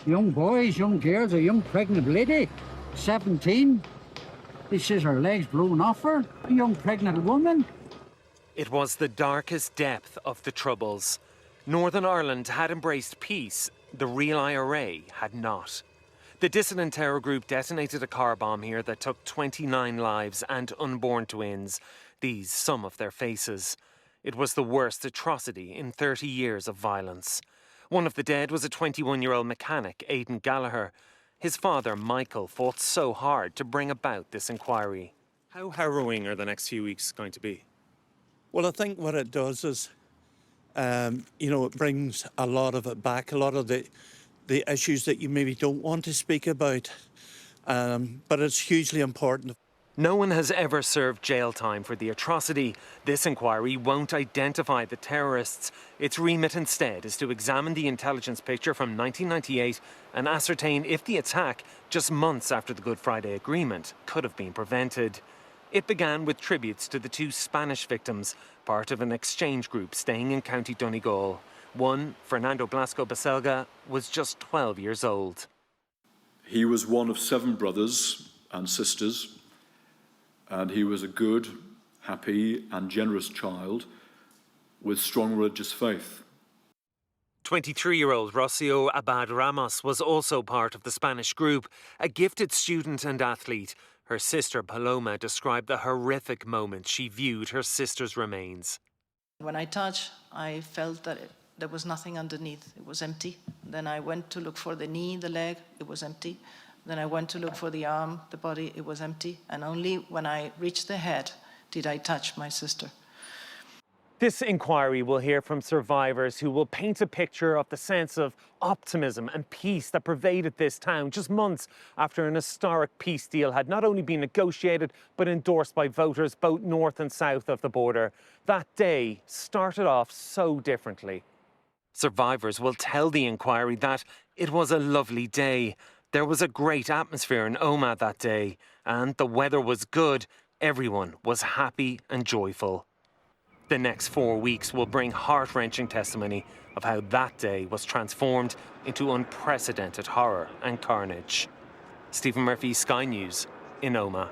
young boys, young girls, a young pregnant lady, 17. He says her legs blown off her, a young pregnant woman. It was the darkest depth of the Troubles. Northern Ireland had embraced peace, the real IRA had not. The dissident terror group detonated a car bomb here that took 29 lives and unborn twins, these some of their faces. It was the worst atrocity in 30 years of violence. One of the dead was a 21-year-old mechanic, Aidan Gallagher. His father, Michael, fought so hard to bring about this inquiry. How harrowing are the next few weeks going to be? Well, I think what it does is, it brings a lot of it back, a lot of the issues that you maybe don't want to speak about, but it's hugely important. No one has ever served jail time for the atrocity. This inquiry won't identify the terrorists. Its remit instead is to examine the intelligence picture from 1998 and ascertain if the attack, just months after the Good Friday Agreement, could have been prevented. It began with tributes to the two Spanish victims, part of an exchange group staying in County Donegal. One, Fernando Blasco Baselga, was just 12 years old. He was one of 7 brothers and sisters, and he was a good, happy and generous child with strong religious faith. 23-year-old Rocio Abad Ramos was also part of the Spanish group, a gifted student and athlete. Her sister Paloma described the horrific moment she viewed her sister's remains. When I touched, I felt that there was nothing underneath. It was empty. Then I went to look for the knee, the leg. It was empty. Then I went to look for the arm, the body. It was empty. And only when I reached the head did I touch my sister. This inquiry will hear from survivors who will paint a picture of the sense of optimism and peace that pervaded this town just months after an historic peace deal had not only been negotiated but endorsed by voters both north and south of the border. That day started off so differently. Survivors will tell the inquiry that it was a lovely day. There was a great atmosphere in Omagh that day, and the weather was good. Everyone was happy and joyful. The next 4 weeks will bring heart-wrenching testimony of how that day was transformed into unprecedented horror and carnage. Stephen Murphy, Sky News, in Omagh.